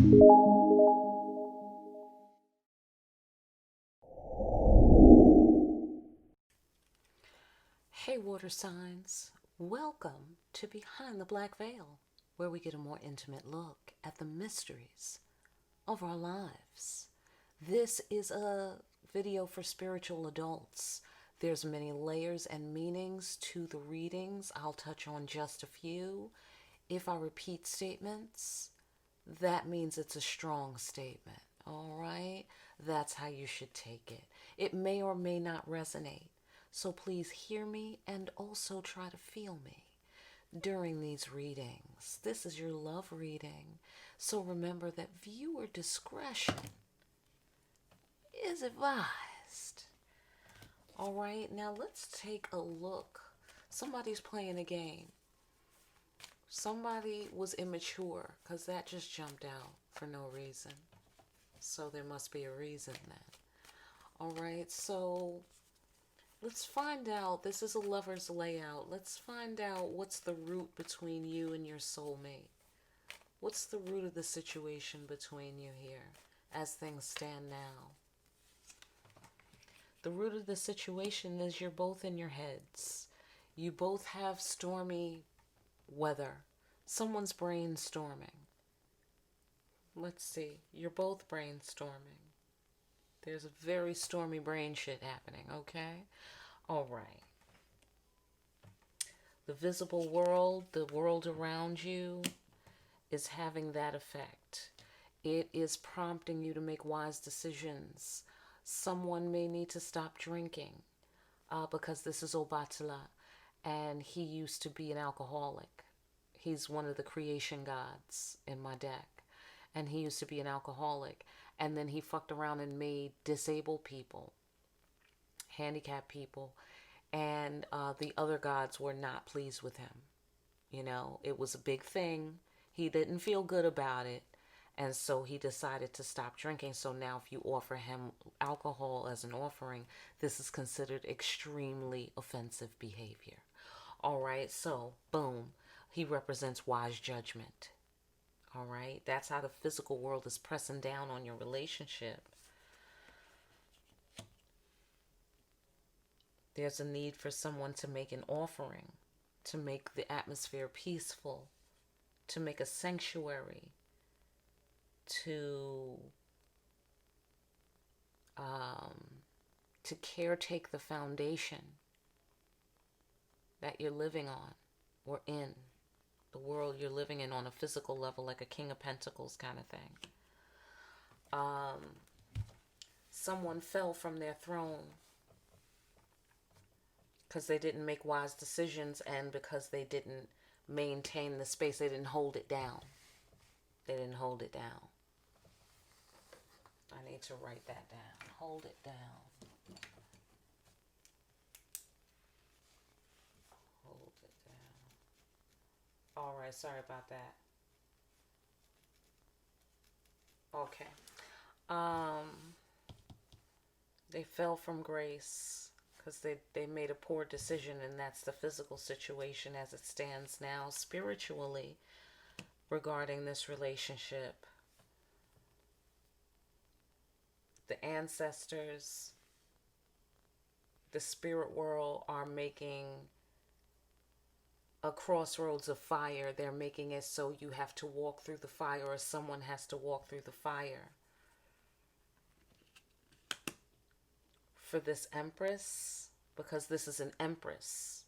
Hey, water signs. Welcome to Behind the Black Veil, where we get a more intimate look at the mysteries of our lives. This is a video for spiritual adults. There's many layers and meanings to the readings. I'll touch on just a few. If I repeat statements, that means it's a strong statement. All right? That's how you should take it. It may or may not resonate. So please hear me and also try to feel me during these readings. This is your love reading. So remember that viewer discretion is advised. All right, now let's take a look. Somebody's playing a game. Somebody was immature because that just jumped out for no reason. So there must be a reason then. All right, so let's find out. This is a lover's layout. Let's find out what's the root between you and your soulmate. What's the root of the situation between you here as things stand now? The root of the situation is you're both in your heads. You both have stormy weather. Someone's brainstorming. Let's see. You're both brainstorming. There's a very stormy brain shit happening, okay? All right. The visible world, the world around you, is having that effect. It is prompting you to make wise decisions. Someone may need to stop drinking because this is Obatala, and he used to be an alcoholic. He's one of the creation gods in my deck, and he used to be an alcoholic, and then he fucked around and made disabled people, handicapped people, and the other gods were not pleased with him. You know, it was a big thing. He didn't feel good about it, and so he decided to stop drinking. So now if you offer him alcohol as an offering, this is considered extremely offensive behavior. All right, so boom, he represents wise judgment. All right, that's how the physical world is pressing down on your relationship. There's a need for someone to make an offering, to make the atmosphere peaceful, to make a sanctuary, to caretake the foundation that you're living on or in. The world you're living in on a physical level, like a King of Pentacles kind of thing. Someone fell from their throne because they didn't make wise decisions, and because they didn't maintain the space. They didn't hold it down. They didn't hold it down. I need to write that down. Hold it down. Hold it down. All right, sorry about that. Okay. They fell from grace because they made a poor decision, and that's the physical situation as it stands now. Spiritually, regarding this relationship, the ancestors, the spirit world are making a crossroads of fire. They're making it so you have to walk through the fire, or someone has to walk through the fire. For this Empress, because this is an Empress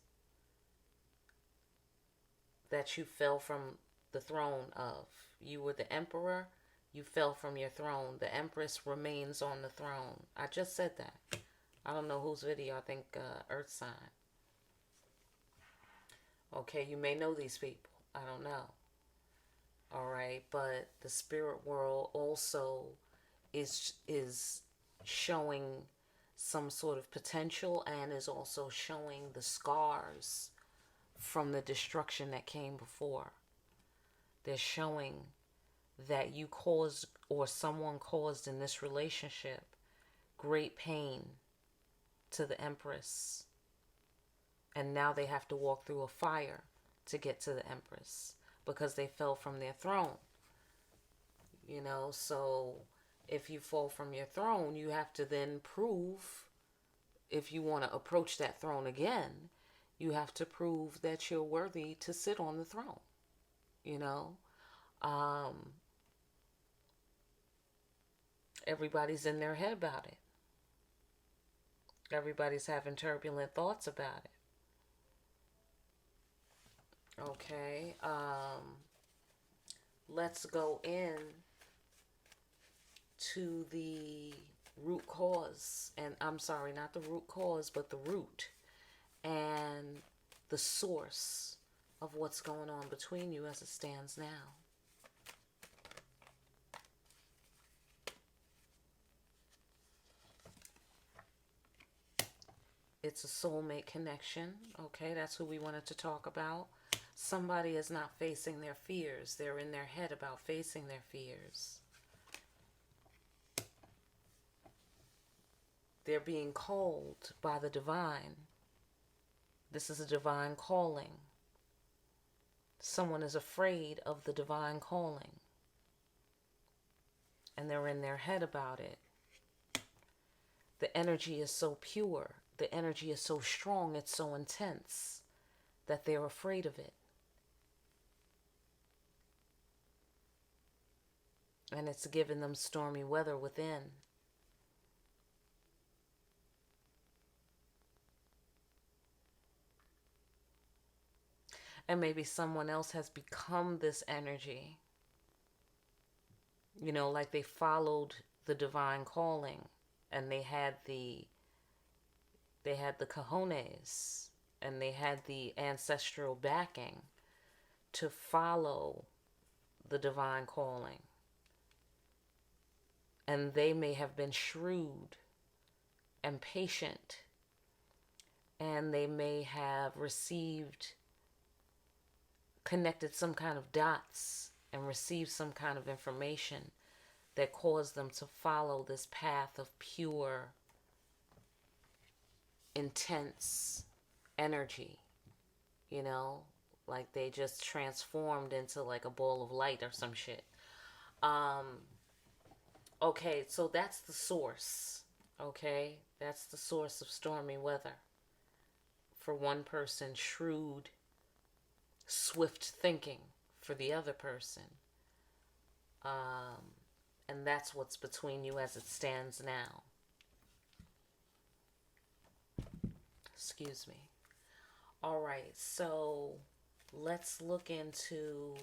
that you fell from the throne of. You were the Emperor, you fell from your throne. The Empress remains on the throne. I just said that. I don't know whose video. I think Earth Sign. Okay, you may know these people. I don't know. All right, but the spirit world also is showing some sort of potential, and is also showing the scars from the destruction that came before. They're showing that you caused, or someone caused in this relationship, great pain to the Empress. And now they have to walk through a fire to get to the Empress because they fell from their throne. you know. So if you fall from your throne, you have to then prove, if you want to approach that throne again, you have to prove that you're worthy to sit on the throne, you know. Um, Everybody's in their head about it. Everybody's having turbulent thoughts about it. Okay. Let's go in to the root cause. And I'm sorry, not the root cause, but the root and the source of what's going on between you as it stands now. It's a soulmate connection. Okay, that's who we wanted to talk about. Somebody is not facing their fears. They're in their head about facing their fears. They're being called by the divine. This is a divine calling. Someone is afraid of the divine calling, and they're in their head about it. The energy is so pure. The energy is so strong. It's so intense that they're afraid of it. And it's given them stormy weather within. And maybe someone else has become this energy. You know, like they followed the divine calling and they had the cojones and they had the ancestral backing to follow the divine calling. And they may have been shrewd and patient, and they may have connected some kind of dots and received some kind of information that caused them to follow this path of pure, intense energy, you know, like they just transformed into like a ball of light or some shit. Okay, so that's the source. Okay, that's the source of stormy weather. For one person, shrewd, swift thinking for the other person. And that's what's between you as it stands now. Excuse me. All right, so let's look into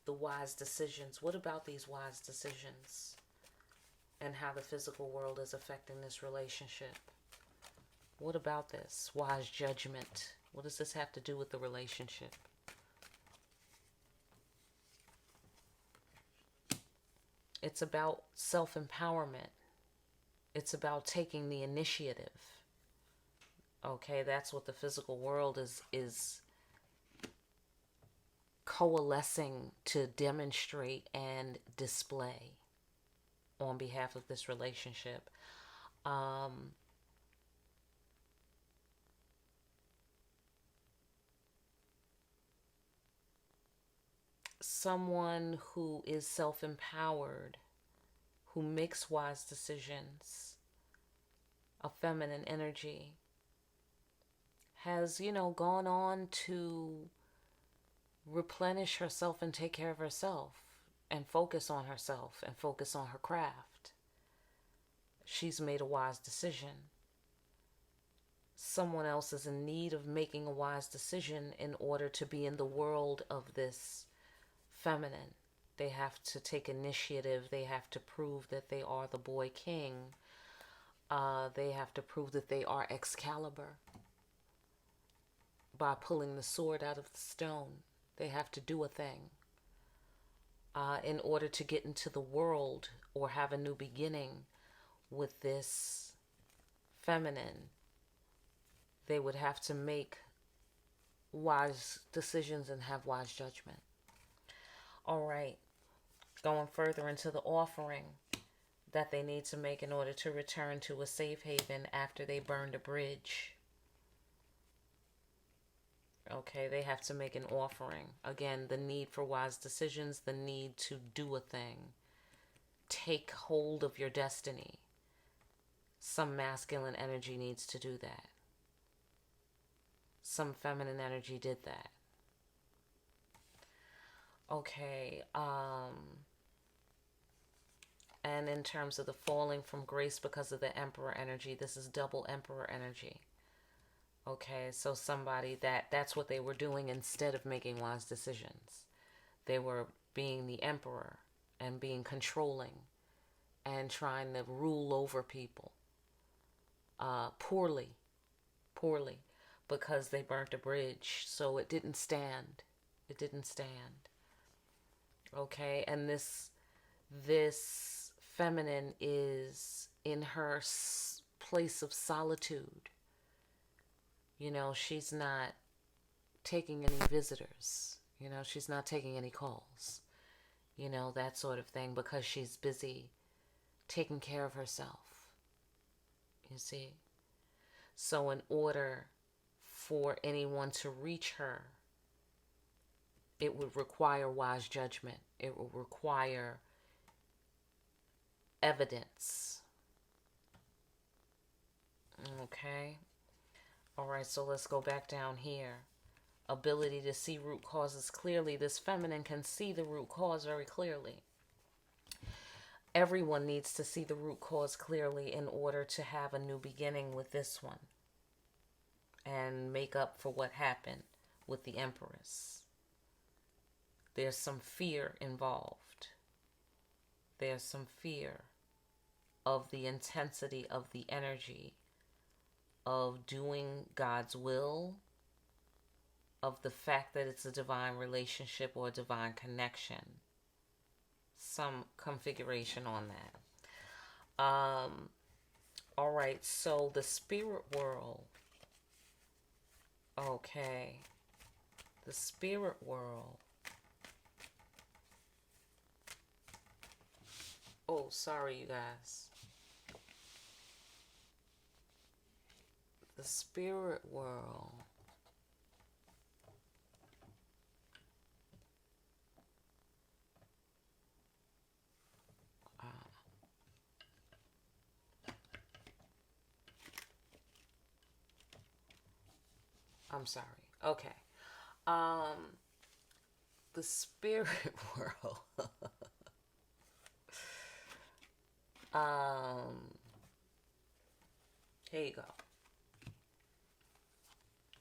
the wise decisions. What about these wise decisions and how the physical world is affecting this relationship? What about this wise judgment? What does this have to do with the relationship? It's about self-empowerment. It's about taking the initiative. Okay, that's what the physical world is coalescing to demonstrate and display on behalf of this relationship. Someone who is self-empowered, who makes wise decisions, a feminine energy, has, gone on to replenish herself and take care of herself and focus on herself and focus on her craft. She's made a wise decision. Someone else is in need of making a wise decision in order to be in the world of this feminine. They have to take initiative. They have to prove that they are the boy king. They have to prove that they are Excalibur by pulling the sword out of the stone. They have to do a thing in order to get into the world or have a new beginning with this feminine. They would have to make wise decisions and have wise judgment. All right, going further into the offering that they need to make in order to return to a safe haven after they burned a bridge. Okay, they have to make an offering. Again, the need for wise decisions, the need to do a thing. Take hold of your destiny. Some masculine energy needs to do that. Some feminine energy did that. Okay, and in terms of the falling from grace because of the Emperor energy, this is double Emperor energy. Okay, so somebody that's what they were doing instead of making wise decisions. They were being the emperor and being controlling and trying to rule over people poorly, because they burnt a bridge, so it didn't stand. It didn't stand. Okay, and this feminine is in her place of solitude. You know, she's not taking any visitors. You know, she's not taking any calls. You know, that sort of thing, because she's busy taking care of herself. You see? So in order for anyone to reach her, it would require wise judgment. It would require evidence. Okay? All right, so let's go back down here. Ability to see root causes clearly. This feminine can see the root cause very clearly. Everyone needs to see the root cause clearly in order to have a new beginning with this one and make up for what happened with the Empress. There's some fear involved. There's some fear of the intensity of the energy of doing God's will, of the fact that it's a divine relationship or a divine connection. Some configuration on that. All right, so the spirit world. Okay. The spirit world. Oh, sorry, you guys. The spirit world. I'm sorry. Okay. The spirit world. Here you go.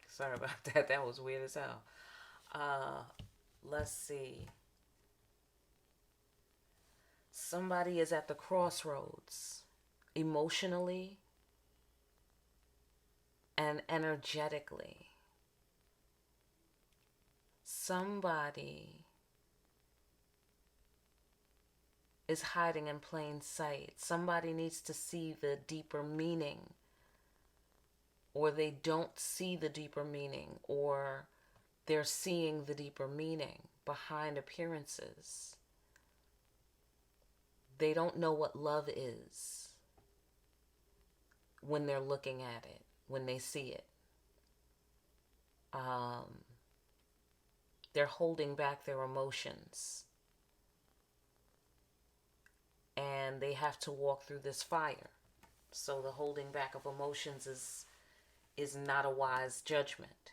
Sorry about that. That was weird as hell. Let's see. Somebody is at the crossroads emotionally and energetically. Somebody is hiding in plain sight. Somebody needs to see the deeper meaning, or they don't see the deeper meaning, or they're seeing the deeper meaning behind appearances. They don't know what love is when they're looking at it, when they see it. They're holding back their emotions. And they have to walk through this fire. So the holding back of emotions is not a wise judgment.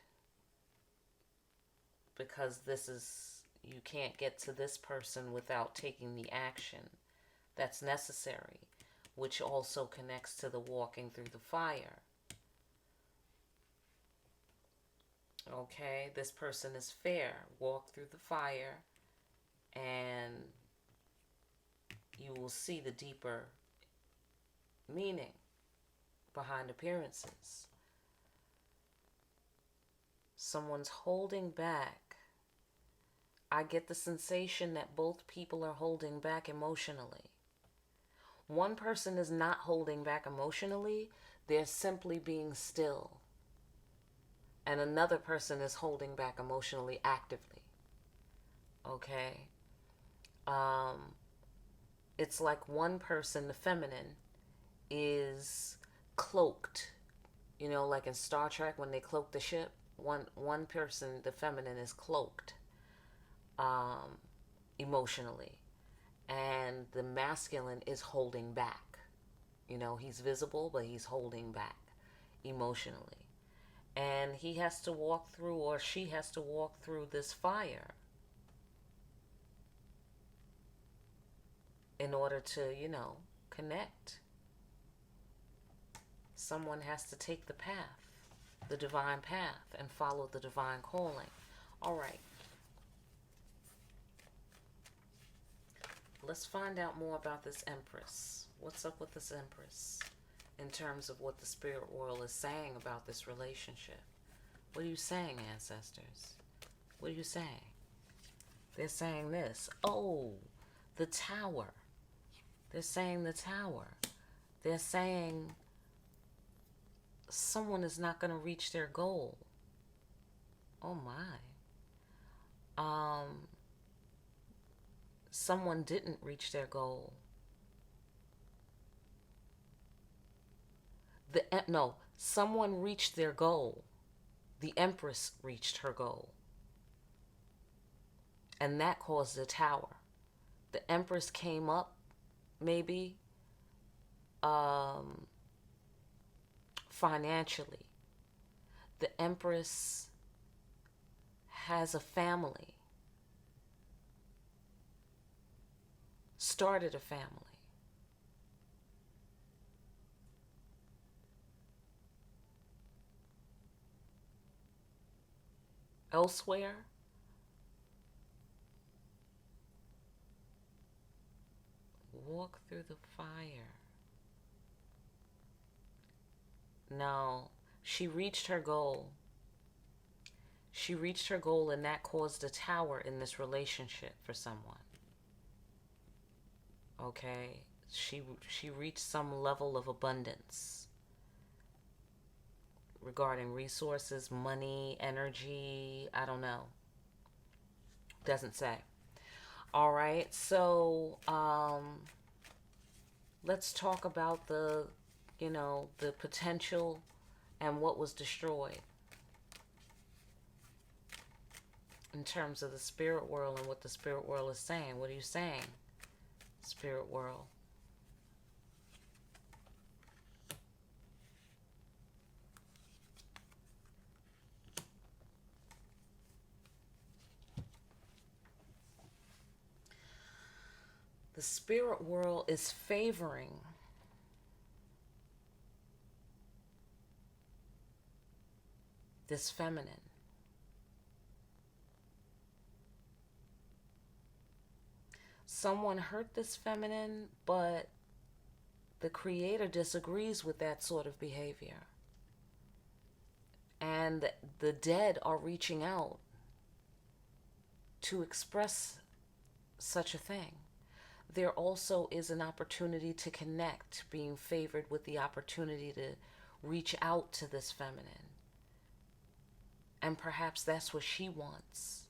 Because you can't get to this person without taking the action that's necessary, which also connects to the walking through the fire. Okay, this person is fair. Walk through the fire and you will see the deeper meaning behind appearances. Someone's holding back. I get the sensation that both people are holding back emotionally. One person is not holding back emotionally, they're simply being still. And another person is holding back emotionally actively. Okay? It's like one person, the feminine, is cloaked. You know, like in Star Trek when they cloak the ship. One person, the feminine, is cloaked emotionally, and the masculine is holding back. He's visible, but he's holding back emotionally. And he has to walk through, or she has to walk through this fire in order to, connect. Someone has to take the path, the divine path, and follow the divine calling. All right. Let's find out more about this Empress. What's up with this Empress in terms of what the spirit world is saying about this relationship? What are you saying, ancestors? What are you saying? They're saying this. Oh, the Tower. They're saying the Tower. They're saying someone is not going to reach their goal. Oh my. Someone didn't reach their goal. No, someone reached their goal. The Empress reached her goal. And that caused the Tower. The Empress came up, maybe, financially. The Empress has a family. Started a family. Elsewhere, walk through the fire. No, she reached her goal. She reached her goal, and that caused a Tower in this relationship for someone. Okay? She reached some level of abundance regarding resources, money, energy, I don't know. Doesn't say. All right, so let's talk about the potential and what was destroyed in terms of the spirit world and what the spirit world is saying. What are you saying, spirit world? The spirit world is favoring this feminine. Someone hurt this feminine, but the creator disagrees with that sort of behavior. And the dead are reaching out to express such a thing. There also is an opportunity to connect, being favored with the opportunity to reach out to this feminine. And perhaps that's what she wants.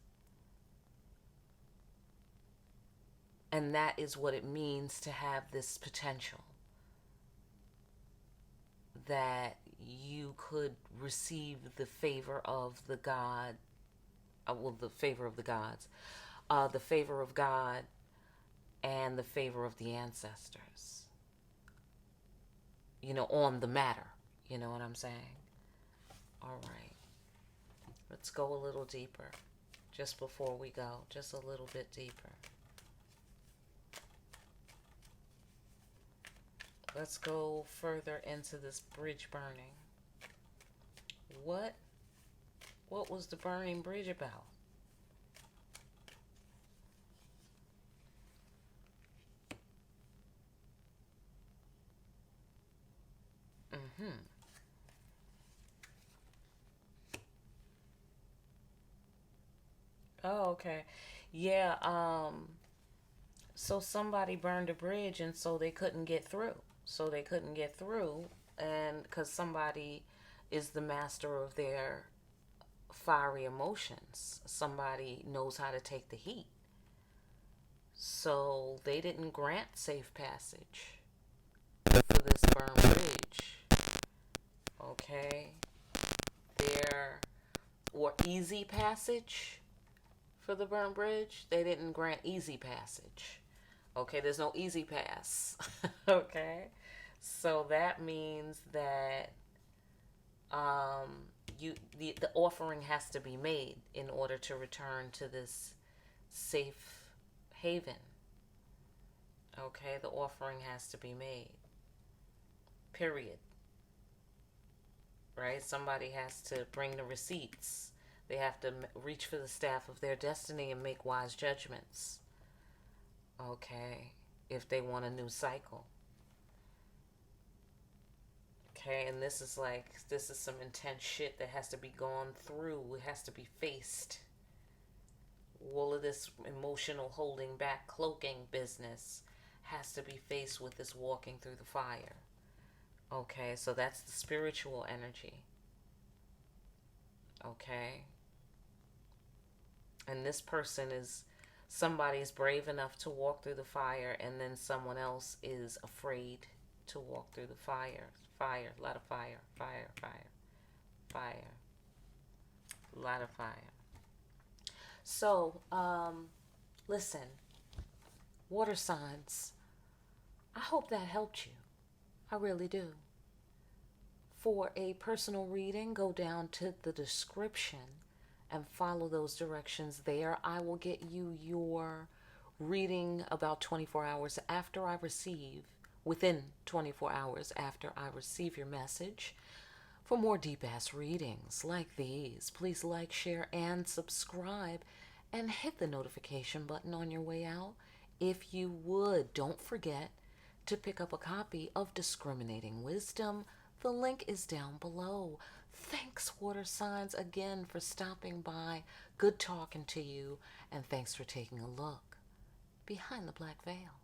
And that is what it means to have this potential. That you could receive the favor of the God, the favor of the gods, the favor of God, and the favor of the ancestors. On the matter. You know what I'm saying? All right. Let's go a little deeper. Just before we go. Just a little bit deeper. Let's go further into this bridge burning. What was the burning bridge about? Oh, okay. Yeah, so somebody burned a bridge, and so they couldn't get through. And because somebody is the master of their fiery emotions. Somebody knows how to take the heat. So they didn't grant safe passage for this burned bridge. Okay? or easy passage for the burnt bridge. They didn't grant easy passage. Okay, there's no easy pass. Okay, so that means that the offering has to be made in order to return to this safe haven. Okay, the offering has to be made. Period. Right? Somebody has to bring the receipts. They have to reach for the staff of their destiny and make wise judgments. Okay, if they want a new cycle. Okay, and this is some intense shit that has to be gone through. It has to be faced. All of this emotional holding back, cloaking business has to be faced with this walking through the fire. Okay, so that's the spiritual energy. Okay, and this person is somebody's brave enough to walk through the fire, and then someone else is afraid to walk through the fire. Fire, a lot of fire, fire, fire, fire, a lot of fire. So, listen, water signs, I hope that helped you. I really do. For a personal reading, go down to the description and follow those directions there. I will get you your reading about 24 hours after I receive, within 24 hours after I receive your message. For more deep ass readings like these, please like, share, and subscribe, and hit the notification button on your way out. If you would, don't forget to pick up a copy of Discriminating Wisdom. The link is down below. Thanks, water signs, again for stopping by. Good talking to you, and thanks for taking a look behind the black veil.